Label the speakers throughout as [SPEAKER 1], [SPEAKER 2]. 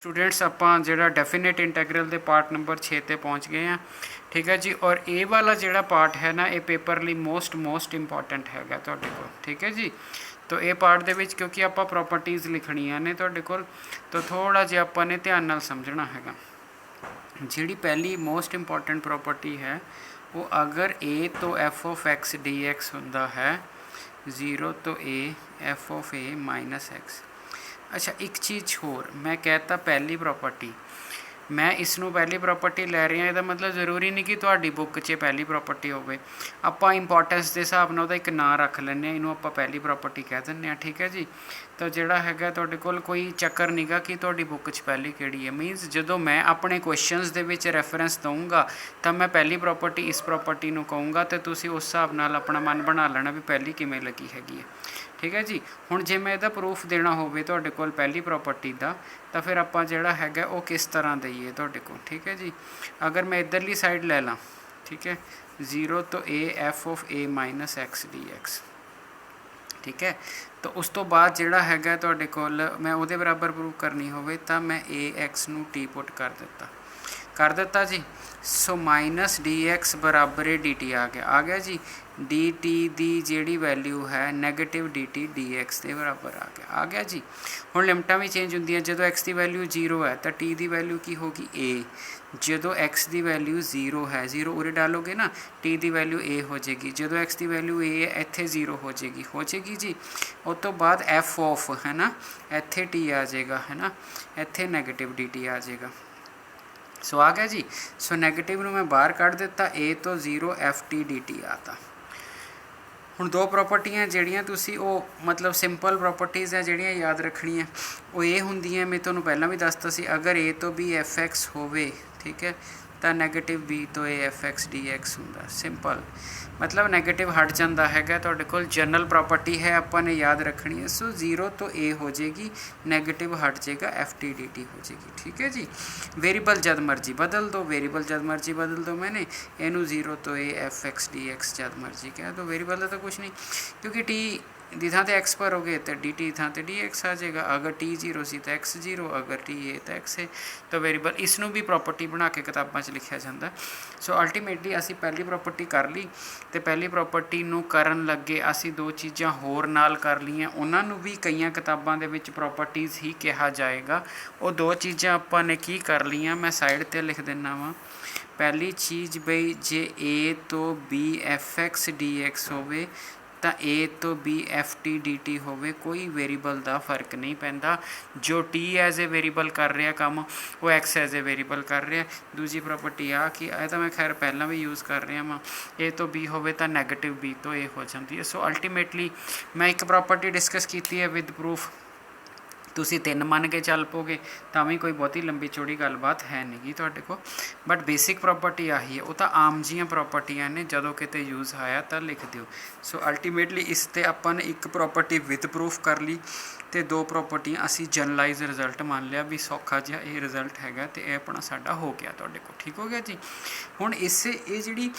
[SPEAKER 1] Students ਆਪਾਂ ਜਿਹੜਾ definite integral ਦੇ ਪਾਰਟ ਨੰਬਰ 6 ਤੇ ਪਹੁੰਚ ਗਏ ਆ। ਠੀਕ ਹੈ ਜੀ। ਔਰ ਇਹ ਵਾਲਾ ਜਿਹੜਾ ਪਾਰਟ ਹੈ ਨਾ ਇਹ ਪੇਪਰ ਲਈ ਮੋਸਟ ਇੰਪੋਰਟੈਂਟ ਹੈਗਾ ਤੁਹਾਡੇ ਕੋਲ। ਠੀਕ ਹੈ ਜੀ। तो ये पार्ट ਦੇ ਵਿੱਚ ਕਿਉਂਕਿ ਆਪਾਂ ਪ੍ਰੋਪਰਟੀਜ਼ ਲਿਖਣੀਆਂ ਨੇ ਤੁਹਾਡੇ ਕੋਲ, ਤਾਂ ਥੋੜਾ ਜਿਹਾ ਆਪਾਂ ਨੇ ਧਿਆਨ ਨਾਲ ਸਮਝਣਾ ਹੈਗਾ। ਜਿਹੜੀ ਪਹਿਲੀ ਮੋਸਟ ਇੰਪੋਰਟੈਂਟ ਪ੍ਰੋਪਰਟੀ ਹੈ ਉਹ ਅਗਰ a ਤੋਂ f of x dx ਹੁੰਦਾ ਹੈ 0 ਤੋਂ a f of a minus x। अच्छा एक चीज़ होर मैं कहता पहली प्रॉपर्टी, मैं इसनों पहली प्रॉपर्टी लै रहा, ये मतलब ज़रूरी नहीं कि तुहाडी बुक 'च पहली प्रॉपर्टी होवे। आपां इंपॉर्टेंस के हिसाब नाल एक नाम रख लैंदे, इनू आपां पहली प्रॉपर्टी कह दिंदे आ। ठीक है जी। तो जिहड़ा हैगा तुहाडे कोल कोई चक्कर नहीं गा कि तुहाडी बुक 'च पहली किहड़ी है। मीनस जदों मैं अपने क्वेश्चनस दे विच रैफरेंस दूँगा तो मैं पहली प्रॉपर्टी इस प्रॉपर्टी नूं कहूँगा, तो तुसीं उस हिसाब नाल अपना मन बना लेना भी पहली किवें लगी हैगी है। ठीक है जी। हुण जे मैं इहदा प्रूफ देना होवे तुहाडे कोल पहली प्रॉपर्टी दा, तो फिर आपां जिहड़ा हैगा वो किस तरह दईए तुहाडे कोल। ठीक है जी। अगर मैं इधरली साइड लै ला, ठीक है, 0 तो a f of a minus x dx। ठीक है। तो उस तो बाद जिहड़ा हैगा तुहाडे कोल मैं उहदे बराबर प्रूफ करनी होवे तो मैं a x नूं t पुट कर दिता जी। सो माइनस डी एक्स बराबर डी टी आ गया जी। डी टी की जी वैल्यू है negative D T D x के बराबर आ गया जी। हुण लिमिटां भी चेंज होंदियां, जो एक्स की वैल्यू 0 है तो टी की वैल्यू की होगी a। जो एक्स की वैल्यू 0 है, 0 उरे डालोगे ना, टी की वैल्यू a हो जाएगी। जो एक्स की वैल्यू a है इत्थे 0 हो जाएगी जी। उस तो बाद एफ ऑफ है ना, इत्थे टी आ जाएगा है ना, इत्थे नैगेटिव डी टी आ जाएगा। सो आ गया जी। सो नैगेटिव में बाहर कढ़ दिता, a तो 0 एफ टी डी टी आता। हुण दो प्रॉपर्टियां जिहड़ियां तुसीं वो मतलब सिंपल प्रॉपर्टीज़ है जिहड़ियां याद रखणियां वो ये हुंदियां, मैं तुहानूं पहलां भी दसता सी, अगर a तो b एफ एक्स होवे, ठीक है, तो नैगेटिव b तो a F x d x हुंदा। सिंपल मतलब नैगेटिव हट जाता है तुहाडे कोल। जनरल प्रॉपर्टी है आपां ने याद रखनी है। सो 0 तो a हो जाएगी, नैगेटिव हट जाएगा, एफ टी डी टी हो जाएगी। ठीक है जी। वेरीबल जद मर्जी बदल दो, वेरीबल जद मर्जी बदल दो, मैंने इनू 0 तो a F x d x जद मर्जी कह दो। वेरीबल का तो कुछ नहीं, क्योंकि टी दी थां ते एक्स भरोगे तो डी टी थां ते डी एक्स आ जाएगा। अगर टी 0 सी तो एक्स 0, अगर टी ए तो एक्स है। तो वेरीबल इसनों भी प्रॉपर्टी बना के किताबां च लिखिया जाता। सो अल्टीमेटली असी पहली प्रॉपर्टी कर ली, तो पहली प्रॉपर्टी नूं करन लगे असी दो चीज़ां होर नाल कर लियां, उन्हां नूं भी कई किताबां दे विच प्रॉपर्टीज़ ही कहा जाएगा। वो दो चीज़ां आपां ने की कर लियां, मैं साइड ते लिख दिना वा। पहली चीज़ बई जे a तो b F x d x होवे तो a तो b F t d T होवे, कोई वेरीबल का फर्क नहीं पैंदा। जो t एज ए वेरीबल कर रहा काम वो x एज ए वेरीबल कर रहा। दूजी प्रॉपर्टी आ कि यह तो मैं खैर पहला भी यूज़ कर रहा वा, a तो b होवे तो नैगेटिव b तो a हो जाती है। सो अल्टीमेटली मैं एक प्रॉपर्टी डिस्कस की है विद प्रूफ, तुसी 3 मन के चल पोगे तो भी कोई बहुती लंबी चौड़ी गलबात है नहीं गी तुहाडे कोल। बट बेसिक प्रॉपर्टी आही है, वो तो आम जिहियां प्रॉपर्टियां ने, जदों किते यूज़ आया तो लिख दिओ। सो अल्टीमेटली इस ते आपां ने एक प्रॉपर्टी विद प्रूफ कर ली, तो दो प्रॉपर्टियां असी जनरलाइज रिजल्ट मान लिया भी सौखा जिहा ये रिजल्ट हैगा, तो यह अपना साडा हो गया तुहाडे कोल। ठीक हो गया जी। हुण इसे ये जिहड़ी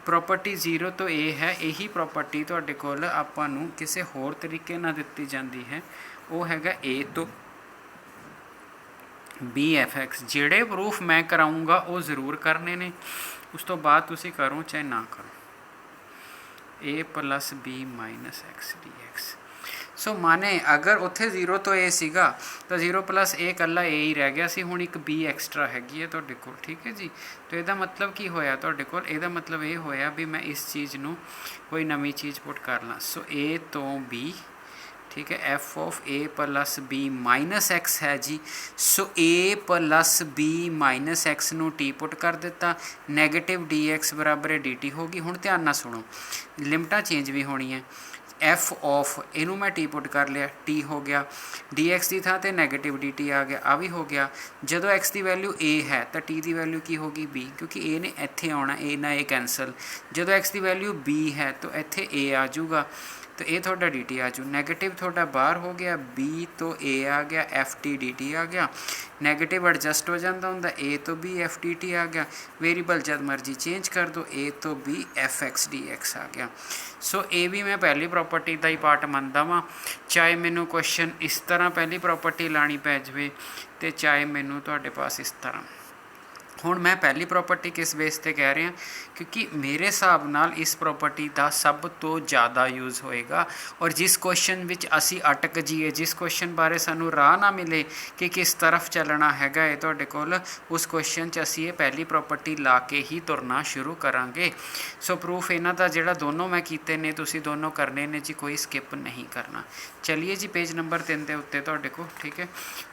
[SPEAKER 1] प्रॉपर्टी 0 तो a है, यही प्रॉपर्टी तुहाडे कोल आपां नूं किसी होर तरीके नाल दित्ती जांदी है, वो हैगा a तो b एफ एक्स। जिहड़े प्रूफ मैं कराऊँगा वो जरूर करने ने, उस तो बाद तुसी करो चाहे ना करो। a plus b minus x d x. So माने अगर उत्थे 0 तो a सीगा तो 0 प्लस a कल्ला a ही रह गया सी, हुण एक b एक्सट्रा हैगी है तुहाडे कोल। ठीक है जी। तो यदा मतलब की होया तुहाडे कोल, यदा मतलब ये होया भी मैं इस चीज़ नूं कोई नवी चीज़ पुट कर ला। सो a तो b, ठीक है, F of a plus b minus x है जी। सो a plus b minus x नूं टी पुट कर दिता, नैगेटिव डी एक्स बराबर डी टी होगी। हुण ध्यान नाल सुनो, लिमिटां चेंज भी होनी है। एफ ऑफ इनू मैं टी पुट कर लिया, टी हो गया, डी एक्स की थां ते नैगेटिव डी टी आ गया, आ भी हो गया। जदों एक्स की वैल्यू a है तो टी की वैल्यू की होगी b, क्योंकि a ने इत्थे आना, a ना a कैंसल। जदों एक्स की वैल्यू b है तो इत्थे a आ जाऊगा, तो ये थोड़ा डी टी आ जू। नैगेटिव थोड़ा बाहर हो गया, बी तो ए आ गया, एफ टी डी टी आ गया। नैगेटिव एडजस्ट हो जाता होंगे, ए तो बी एफ डी टी आ गया। वेरीएबल जब मर्जी चेंज कर दो, ए तो b f x d x आ गया। सो ये भी मैं पहली प्रॉपर्टी का ही पार्ट मानता वा, चाहे मैनू क्वेश्चन इस तरह पहली प्रॉपर्टी लानी पै जाए तो चाहे मैनू तुहाडे पास इस तरह। हुण मैं पहली प्रॉपर्टी किस बेस ते कह रहा, क्योंकि मेरे हिसाब नाल इस प्रॉपर्टी का सब तो ज़्यादा यूज़ होएगा। और जिस क्वेश्चन विच असी अटक जाइए, जिस क्वेश्चन बारे सानू राह ना मिले कि किस तरफ चलना हैगा है तुहाडे कोल, उस क्वेश्चन च असी ये पहली प्रॉपर्टी ला के ही तुरना शुरू करांगे। सो प्रूफ इन्हां दा जिहड़ा दोनों मैं कीते ने, तुसी दोनों करने ने जी, कोई स्किप नहीं करना। चलिए जी पेज नंबर 3 के उत्ते तुहाडे कोल, ठीक है।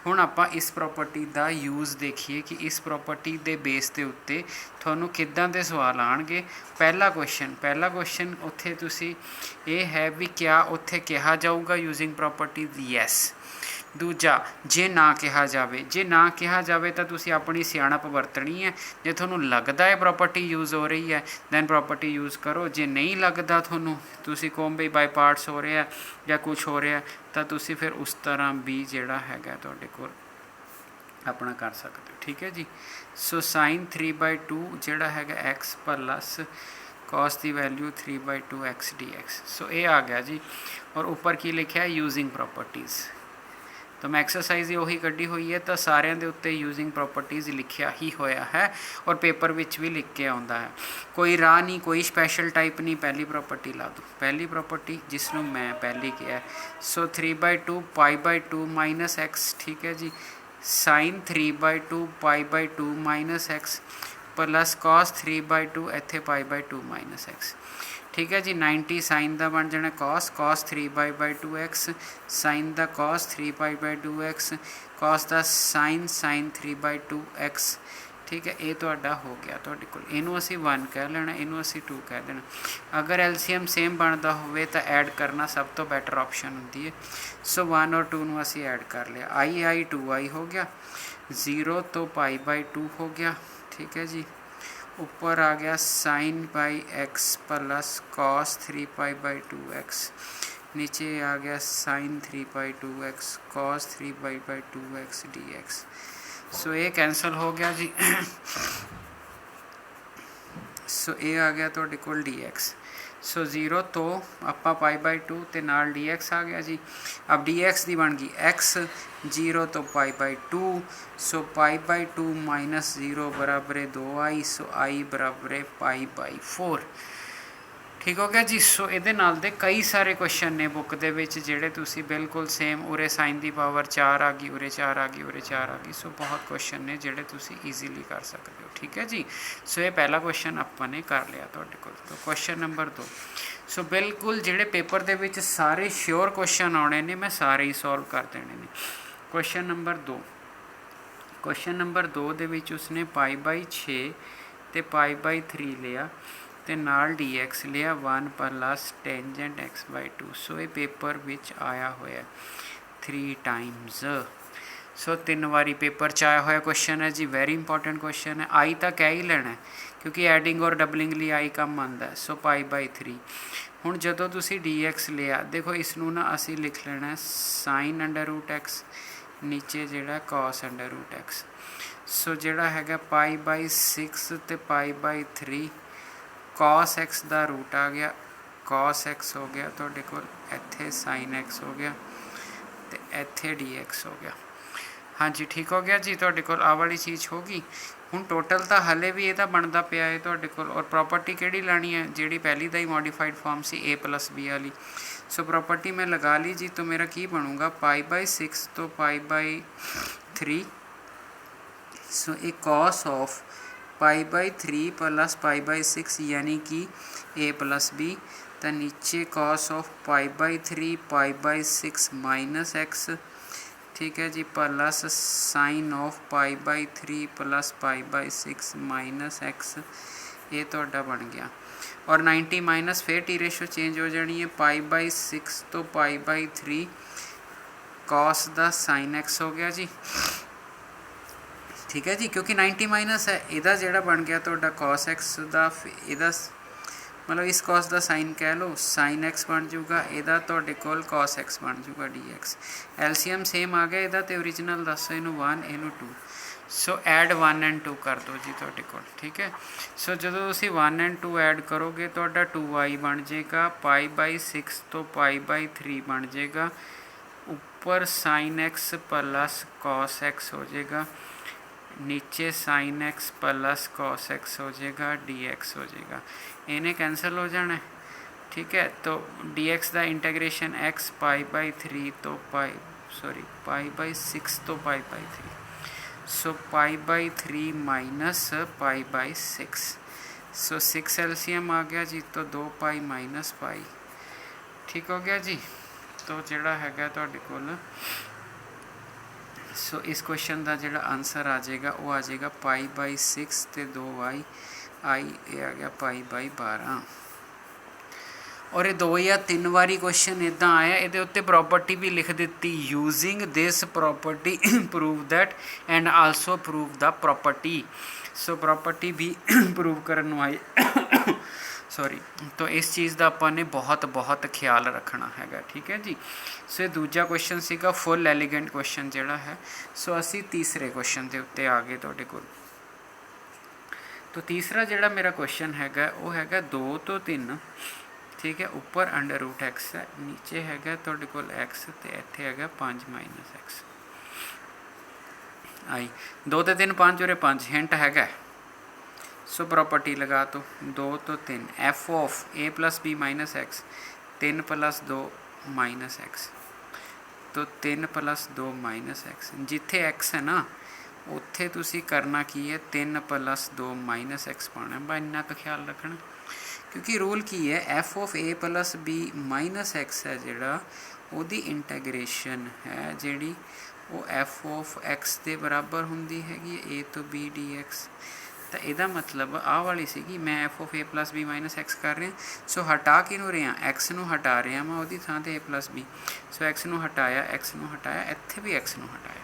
[SPEAKER 1] हुण आपां इस प्रॉपर्टी का यूज़ देखिए कि इस प्रॉपर्टी दे बेस के उत्ते तुहानूं किद्दां दे सवाल आउणगे। पहला क्वेश्चन उत्थे तुसी ये है भी क्या उत्थे कहा जाऊगा यूजिंग प्रॉपर्टी, यस। दूजा, जे ना कहा जाए तो तुसी अपनी सियाणप वरतनी है। जे तुहानूं लगदा है प्रॉपर्टी यूज़ हो रही है दैन प्रॉपर्टी यूज़ करो, जे नहीं लगदा तुहानूं, तुसी कहो बई बाय पार्ट्स हो रहा है या कुछ हो रहा है, तो तुसी फिर उस तरह भी जिहड़ा हैगा तुहाडे कोल अपना कर सकते हो, ठीक है जी। सो साइन 3/2 जिहड़ा हैगा एक्स प्लस कॉस की value 3/2 x d x. So ये आ गया जी। और ऊपर की लिखा है यूजिंग प्रॉपर्टीज़, तो मैं एक्सरसाइज ही उही कड्ढी हुई है, तो सारिਆਂ ਦੇ उत्ते यूजिंग प्रॉपर्टीज़ लिखिया ही होया है और पेपर विच भी लिख के आउंदा है। कोई राह नहीं, कोई स्पैशल टाइप नहीं, पहली प्रॉपर्टी ला दो। पहली प्रॉपर्टी जिसनों मैं पहली किया है, सो 3/2 π/2 माइनस एक्स, ठीक है जी। Sine 3/2 π/2 minus x plus cos 3/2 इत्थे π/2 माइनस एक्स, ठीक है जी। 90 साइन का बन जाना कॉस 3π/2 एक्स, साइन का कॉस 3π/2 एक्स, कॉस का साइन 3/2 एक्स, ठीक है। ये तुहाडा हो गया तुहाडे कोल। इनू असी 1 कह लेना, इनू असी 2 कह देना। अगर एलसीएम सेम बनता होवे तो ऐड करना सब तो बैटर ऑप्शन होती है। सो 1 और 2 नू असी ऐड कर लिया, आई 2i हो गया, 0 तो π/2 हो गया, ठीक है जी। ऊपर आ गया sine by x plus cos 3π/2 x, नीचे आ गया sine 3/2 x cos 3π/2 x d x. So ये कैंसल हो गया जी। सो ये आ गया तुहाडे कोल डी एक्स। सो 0 तो आपां π/2 ते नाल डी एक्स आ गया जी। अब डी एक्स की बन गई एक्स, 0 तो π/2, सो π/2 माइनस 0 बराबर है 2i, सो i बराबर है π/4, ठीक हो गया जी। सो ये नाल दे कई सारे क्वेश्चन ने बुक दे विच जिहड़े तुसी बिल्कुल सेम, उरे साइन की पावर 4 आ गई, उरे 4 आ गई, उरे 4 आ गई। सो बहुत क्वेश्चन ने जिहड़े तुसी ईजीली कर सकते हो, ठीक है जी। सो ये पहला क्वेश्चन आपां ने कर लिया तुहाडे कोल। तो क्वेश्चन नंबर 2, सो बिल्कुल जिहड़े पेपर दे विच सारे श्योर क्वेश्चन आने ने, मैं सारे ही सॉल्व कर देने ने। क्वेश्चन नंबर 2 दे विच उसने π/6 ते π/3 लिया ते नाल डी एक्स लिया 1 प्लस टेंजेंट x/2। सो ये पेपर विच आया होया 3 टाइम्स। सो 3 बारी पेपर च आया होया क्वेश्चन है जी, वेरी इंपॉर्टेंट क्वेश्चन है। आई तो कह ही लेना है क्योंकि एडिंग और डबलिंग लिए आई कम आंदा है। सो π/3 हुण जदों तुसी डी एक्स लिया, देखो इसनूं ना असी लिख लेना है sin√x, नीचे जिहड़ा cos √x। सो जिहड़ा हैगा π/6 ते π/3 cos x का रूट आ गया, cos x हो गया तुहाडे कोल, इत्थे sin x हो गया ते इत्थे dx हो गया। हाँ जी ठीक हो गया जी, तुहाडे कोल आ वाली चीज़ होगी। हुण टोटल तो हले भी ये बनता पिया है तुहाडे कोल। और प्रॉपर्टी किहड़ी लानी है, जिहड़ी पहली दा ही मॉडिफाइड फॉर्म सी a+b वाली। सो प्रॉपर्टी मैं लगा ली जी, तो मेरा की बनूगा π/6 तो π/3। सो एक cos ऑफ π/3 प्लस π/6 यानी कि a+b, तो नीचे cos ऑफ π/3 π/6 माइनस एक्स, ठीक है जी, प्लस साइन ऑफ π/3 प्लस π/6 माइनस एक्स, ये तो बन गया। और 90 माइनस फिर टी रेशो चेंज हो जानी है, π/6 तो π/3 cos दा साइन एक्स हो गया जी, ठीक है जी, क्योंकि 90 माइनस है, इहदा जिहड़ा बन गया तो cos x दा, इहदा मतलब इस cos का साइन कह लो sin x बन जूगा, ਇਹਦਾ ਤੁਹਾਡੇ ਕੋਲ cos x बन जूगा dx। एलसीएम सेम आ गया ਇਹਦਾ ਤੇ ओरिजिनल दसो ਇਹਨੂੰ 1 ਇਹਨੂੰ 2। सो ऐड 1 एंड 2 कर दो जी ਤੁਹਾਡੇ ਕੋਲ, ठीक है। सो जो ਤੁਸੀਂ 1 एंड 2 ऐड करोगे ਤੁਹਾਡਾ 2y बन जाएगा, π/6 तो π/3 बन जाएगा, ऊपर sin x plus cos x हो जाएगा, नीचे sin x plus cos x हो जाएगा, dx हो जाएगा। इन्हें कैंसिल हो जाना है, ठीक है। तो dx का इंटीग्रेशन x π/3 तो π/6 तो π/3, सो π/3 माइनस π/6। सो 6 एलसीएम आ गया जी, तो 2π माइनस पाई, ठीक हो गया जी। तो जोड़ा है तुहाडे कोल सो इस क्वेश्चन का जोड़ा आंसर आ जाएगा वो आ जाएगा π/6 तो 2y आई ये आ गया π/12। और ये 2 या 3 बारी क्वेश्चन इदा आया, ये उत्ते प्रॉपर्टी भी लिख दी, using this property prove that and also prove the property. So property भी प्रूव करने आई सॉरी। तो इस चीज़ का अपने बहुत बहुत ख्याल रखना है, ठीक है जी। सो दूजा क्वेश्चन सीगा फुल एलीगेंट क्वेश्चन जोड़ा है। सो असी तीसरे क्वेश्चन के उत्ते आ गए तुहाडे कोल। तो तीसरा जोड़ा मेरा क्वेश्चन है वो है 2 तो 3, ठीक है, ऊपर √x है, नीचे है तुहाडे कोल x तो इत्थे है 5 - x आई। 2 तो 3 5 और 5 हिंट है। सो प्रॉपर्टी लगा तो 2 तो 3 f of a + b - x 3 + 2 - x, तो 3 + 2 - x। जिथे x है ना उत्थे तुसी करना की है 3 + 2 - x पाना, बस इन्ना का ख्याल रखना, क्योंकि रूल की है f of a + b - x है जोड़ा उहदी इंटैग्रेशन है जी वो f ऑफ x के बराबर होंदी हैगी a तो b dx। तो यदा मतलब आ वाली सी मैं f of a + b - x कर रहा। सो हटा किनू रहा x नू हटा रहा मैं वो थां ते a + b। सो x नू हटाया इत्थे भी x नू हटाया।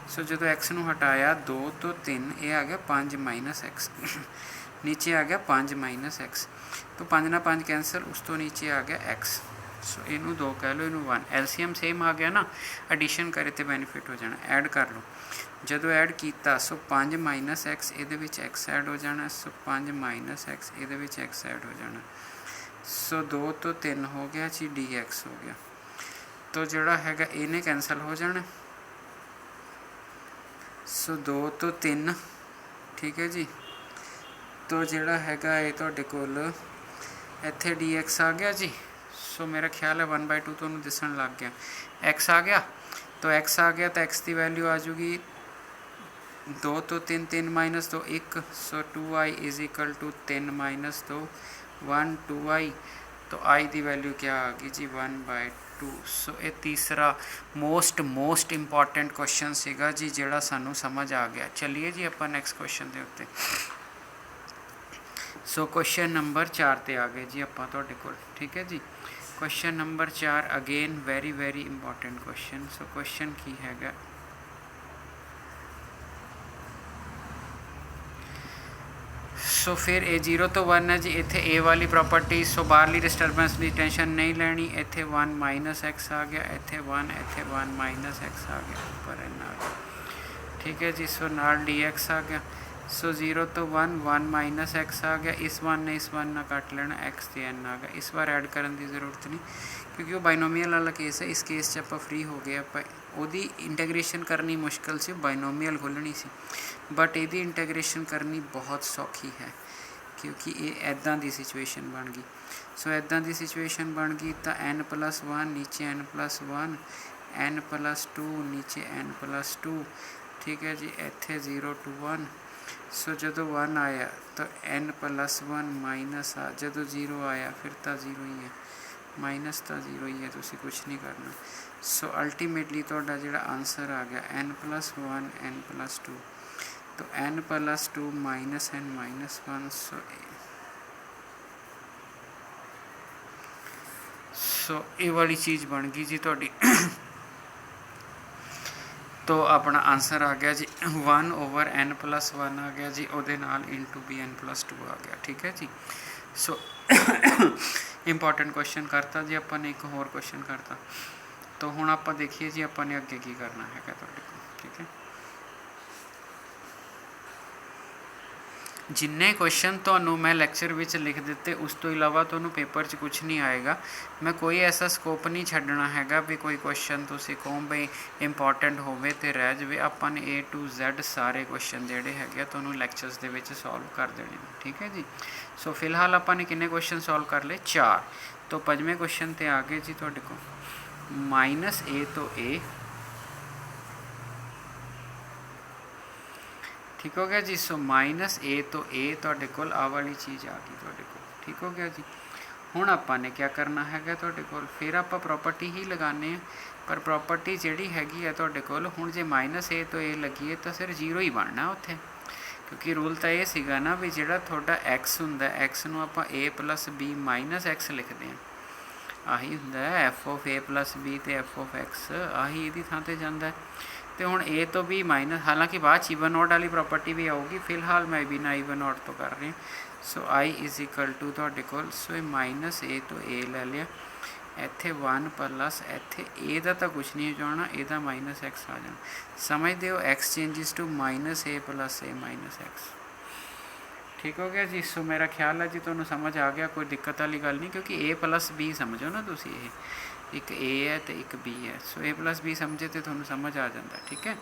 [SPEAKER 1] सो जो x नू हटाया 2 तो 3 ये आ गया 5 - x नीचे आ गया 5 - x, तो 5 ना 5 कैंसल, उस तो नीचे आ गया x। सो इनू 2 कह लो, इनू 1। एलसीएम सेम आ गया ना, एडिशन करे तो बेनीफिट हो जाना, ऐड कर लो। जदों ऐड किया सो 5 - x ये x ऐड हो जाना, सो 5 - x ये x ऐड हो जाना। सो 2 तो 3 हो गया जी, dx हो गया। तो जोड़ा है इन्हें कैंसल हो जाना। सो 2 तो 3, ठीक है जी। तो जोड़ा है ये तुहाडे कोल इत्थे dx आ गया जी। सो मेरा ख्याल है 1/2 तो दिसन लग गया, x आ गया। तो x आ गया तो x की वैल्यू आ जूगी 2 तो 3 3 - 2 1, सो 2i = 3 - 2 1 2i। तो i की वैल्यू क्या आ गई जी 1/2। सो ये तीसरा मोस्ट इंपॉर्टेंट क्वेश्चन सीगा जी जिहड़ा सानू समझ आ गया। चलिए जी आप नैक्सट क्वेश्चन के उत्ते। सो क्वेश्चन नंबर 4 ते आ गए जी आप तुहाडे कोल, ठीक है जी। Question number 4 again very important question. So question की है सो फिर ए 0 तो 1 है जी, इत्थे ए वाली प्रॉपर्टी। सो बाहरली डिस्टर्बेंस की टेंशन नहीं लेनी, इत्थे 1 - x आ गया, इत्थे 1 इत्थे 1 - x आ गया, ऊपर n आ गया, ठीक है जी। सो नाल dx आ गया। सो 0 तो 1 1 - x आ गया, इस 1 ने इस 1 ना कट लेना, x ते n आ गया। इस बार ऐड करने की जरूरत नहीं क्योंकि वो बाइनोमियल वाला केस है। इस केस आप फ्री हो गए, आप ओदी इंटैग्रेशन करनी मुश्किल से, बाइनोमियल खोलनी सी, बट यदी इंटैग्रेशन करनी बहुत सौखी है क्योंकि ये इदां दी सिचुएशन बन गई। सो इदां दी सिचुएशन बन गई तो n + 1 नीचे n + 1 n + 2 नीचे n + 2, ठीक है जी। इत्थे 0 to 1। सो जो 1 आया तो n + 1 माइनस जो 0 आया फिर तो 0 ही है, माइनस तो 0 ही है, तुसी कुछ नहीं करना। सो अल्टीमेटली तुहाडा जिहड़ा आंसर आ गया n + 1 n + 2, तो n + 2 - n - 1। सो ये वाली चीज़ बन गई जी तुहाडी। तो अपना आंसर आ गया जी 1/n + 1 आ गया जी, उहदे नाल * b n + 2 आ गया, ठीक है जी। सो इंपॉर्टेंट क्वेश्चन करता जी अपन ने, एक होर क्वेश्चन करता। तो हुण आपां देखिए जी अपन ने अगे की करना है तुहाडे कोल, ठीक है। जिन्ने क्वेश्चन तुहानूं मैं लैक्चर विच लिख दिते उस तो इलावा तुहानूं पेपर च कुछ नहीं आएगा। मैं कोई ऐसा स्कोप नहीं छड्डना हैगा भी कोई क्वेश्चन तुसीं कहो बई इंपॉर्टेंट होवे ते रह जावे। आपां ने A to Z सारे क्वेश्चन जिहड़े हैगे तुहानूं लैक्चरस दे विच सॉल्व कर देने, ठीक है जी। सो फिलहाल आपां ने किन्ने क्वेश्चन सॉल्व कर लए? 4। तो 5वें क्वेश्चन ते आ गए जी तुहाडे कोल -A तो A, ठीक हो गया जी। सो -A तो A तुहाडे कोल आ वाली चीज़ आ गई तुहाडे कोल, ठीक हो गया जी। हुण आपां ने क्या करना हैगा तुहाडे कोल, फिर आपां प्रॉपर्टी ही लगाने हैं, पर प्रॉपर्टी जिहड़ी हैगी है तुहाडे कोल हुण जे -A तो A लगी तो सिर 0 ही बनना उत्थे, क्योंकि रूल तो ये सीगा ना भी जिहड़ा तुहाडा x हुंदा x नूं आपां A + B - x लिखते हैं। आही हुंदा f of A + B ते f of x आही इहदी थां ते जांदा है। तो हुण A तो B माइनस, हालांकि बाद ईवन ऑड वाली प्रॉपर्टी भी आऊगी, फिलहाल मैं बिना ईवन ऑड तो कर रही। सो I = तुहाडे कोल सो -A तो A लै लिया, इत्थे 1 प्लस इत्थे A दा तो कुछ नहीं जाना, ਇਹਦਾ -x आ जाना। समझते हो x changes to -A + A - x, ठीक हो गया जी। सो मेरा ख्याल है जी तुहानूं समझ आ गया, कोई दिक्कत वाली गल नहीं, क्योंकि A + B समझो ना तुसीं, ये एक A है तो एक B है। सो A + B समझे तो तुहानूं समझ आ जाता, ठीक है।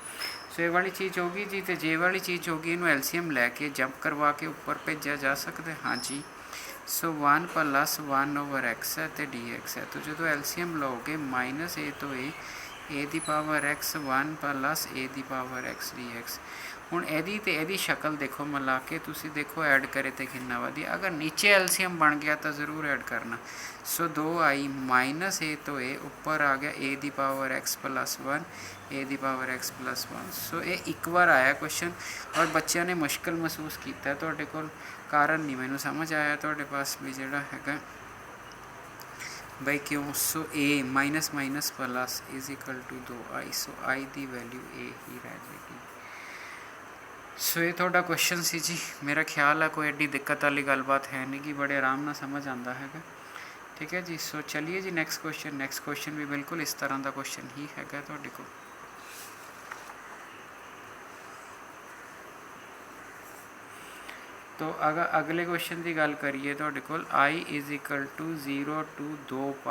[SPEAKER 1] सो ये वाली चीज़ होगी जी, तो जे वाली चीज़ होगी इनू LCM लैके जंप करवा के ऊपर भेजा जा सकता है, हाँ जी। सो 1 + 1/x है तो dx है, तो जो LCM लोगे -A तो A the power x 1 + A⁴x dx। हुण इहदी ते इहदी शक्ल देखो मिला के तुसी देखो ऐड करे तो कितना वधिया। अगर नीचे LCM बन गया तो ज़रूर ऐड करना। सो 2i -A तो A ऊपर आ गया A⁴x + 1 A⁴x + 1। सो ये एक बार आया क्वेश्चन और बच्चों ने मुश्किल महसूस किया, तुहाडे कोल कारण नहीं मैनूं समझ आया तुहाडे पास भी जिहड़ा हैगा बई क्यों। सो A - plus = 2i, so i की वैल्यू A ही रह जाएगी। सो ये थोड़ा क्वेश्चन सी जी, मेरा ख्याल है कोई एडी दिक्कत वाली गलबात है नहीं कि बड़े आराम नाल समझ आता है, ठीक है जी। सो चलिए जी नैक्सट क्वेश्चन भी बिल्कुल इस तरह का क्वेश्चन ही है तुहाडे कोल। तो अगर अगले क्वेश्चन की गल करिए तुहाडे कोल I = 0 to 2π,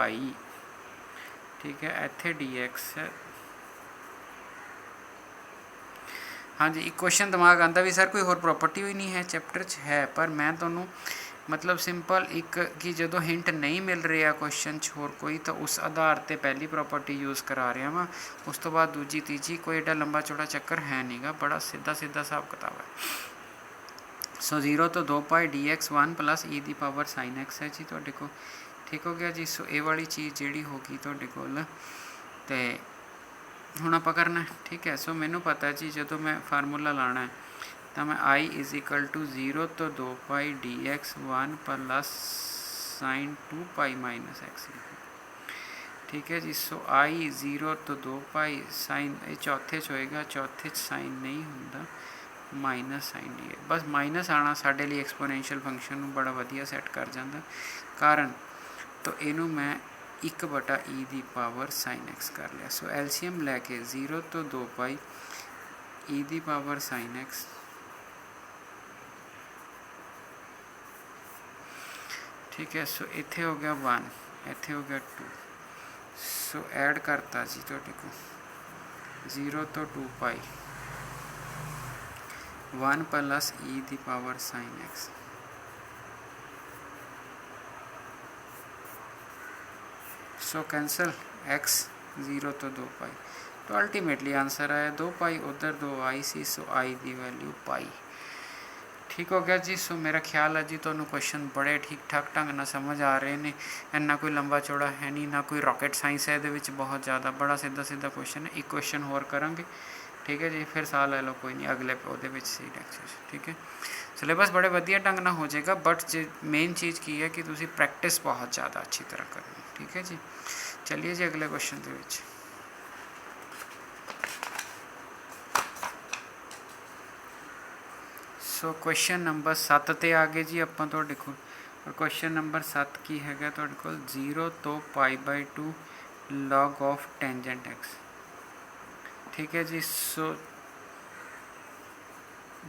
[SPEAKER 1] ठीक है, इत्थे dx है। हाँ जी, एक क्वेश्चन दिमाग आता भी सर कोई होर प्रॉपर्टी भी नहीं है चैप्टर च, है पर मैं तुहानूं मतलब सिंपल एक कि जो हिंट नहीं मिल रहा क्वेश्चन च होर कोई, तो उस आधार पर पहली प्रॉपर्टी यूज़ करा रहा वा, उस तो बाद दूजी तीजी, कोई एडा लंबा चौड़ा चक्कर है नहीं गा, बड़ा सीधा हिसाब किताब है। सो 0 तो 2π dx 1 + E⁴sin x है जी तुहाडे कोल, ठीक हो गया जी। सो ये वाली चीज़ जिहड़ी होगी तुहाडे कोल ते हुण आपां करना, ठीक है। सो मैनू पता है जी जो मैं फार्मूला लाना है तो मैं I = 0 तो 2π dx 1 + sin 2π - x, ठीक है जी। सो I 0 तो 2π sin, ये चौथे च होएगा, चौथे साइन नहीं होंदा, -sin dx, बस माइनस आना साडे लिए एक्सपोनेंशियल फंक्शन बड़ा वधिया सैट कर जाता कारण। तो इनू मैं 1/e⁴sin x कर लिया। सो LCM लैके 0 तो 2π e⁴sin x, ठीक है। सो इत्थे हो गया 1, इत्थे हो गया 2, सो ऐड करता जी तुहाडे को 0 तो 2π 1 + e⁴sin x, so cancel x 0 तो 2π, तो अल्टीमेटली आंसर आया 2π, उधर 2i सी, सो i की वैल्यू π, ठीक हो गया जी। सो मेरा ख्याल है जी तुहानूं क्वेश्चन बड़े ठीक ठाक ढंग नाल समझ आ रहे हैं, इन्ना कोई लंबा चौड़ा है नहीं, ना कोई रॉकेट साइंस है ये बहुत ज़्यादा, बड़ा सीधा क्वेश्चन है। एक क्वेश्चन होर करांगे, ठीक है जी, फिर साह ले लो कोई नहीं अगले वो सी लैक्चर, ठीक है। सिलेबस बड़े वधिया ढंग नाल हो जाएगा, बट जो मेन चीज़ की है कि तुसीं प्रैक्टिस बहुत ज़्यादा अच्छी तरह करनी, ठीक है जी। चलिए जी अगले क्वेश्चन के विच। सो क्वेश्चन नंबर 7 ते आ गए जी आपां तुहाडे कोल। और क्वेश्चन नंबर 7 की है तुहाडे कोल 0 तो π/2 log ऑफ टेंजेंट एक्स। ठीक है जी। सो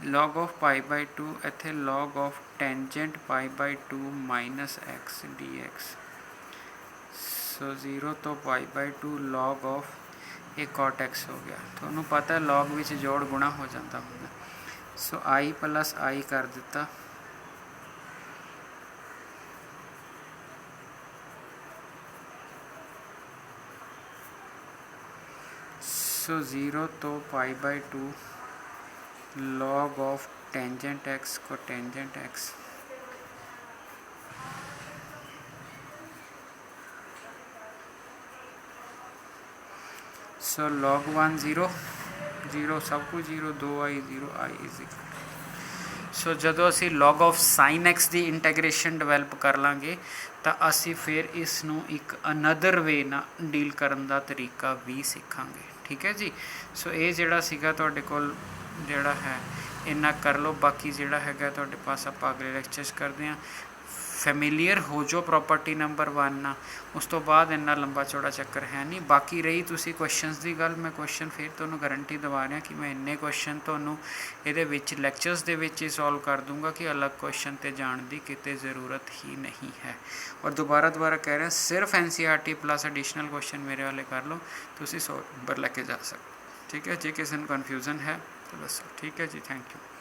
[SPEAKER 1] log ऑफ π/2 इत्थे log of tangent π/2 minus x dx। So 0 तो π/2 log ऑफ एक cot x हो गया। तुहानू पता है log विच जोड़ गुणा हो जाता होंगे। सो i प्लस i कर दिता। सो 0 तो π/2 log ऑफ टेंजेंट एक्स को टेंजेंट एक्स। सो log 1 0 0 सब कुछ 0 2i 0 i इज इक्वल। सो जदों असी log ऑफ साइन एक्स की इंटैग्रेशन डिवेलप कर लांगे तो असी फिर इसनों एक अनदर वे ना डील करन दा तरीका भी सीखांगे। ठीक है जी। सो ये जिहड़ा सीगा तुहाडे कोल जिहड़ा है इन्ना कर लो। बाकी जिहड़ा हैगा तुहाडे पास आपां अगले लेक्चर्स करते हैं। फैमिलीयर हो जो प्रॉपर्टी नंबर 1 ना, उस तो बाद इन्ना लंबा चौड़ा चक्कर है नहीं। बाकी रही तुसी क्वेश्चनस की गल, मैं क्वेश्चन फिर तुहानूं गारंटी दवा रहा कि मैं इन्ने क्वेश्चन तुहानूं इहदे विच लैक्चर्स दे विच ही सॉल्व कर दूँगा कि अलग क्वेश्चन ते जाण दी किते ज़रूरत ही नहीं है। और दोबारा कह रहे हैं सिर्फ NCERT प्लस एडिशनल क्वेश्चन मेरे वाले कर लो, तुसी 100 नंबर लैके जा सकते। ठीक है। जे किसी को कन्फ्यूजन है तो दसो। ठीक है जी। Thank you.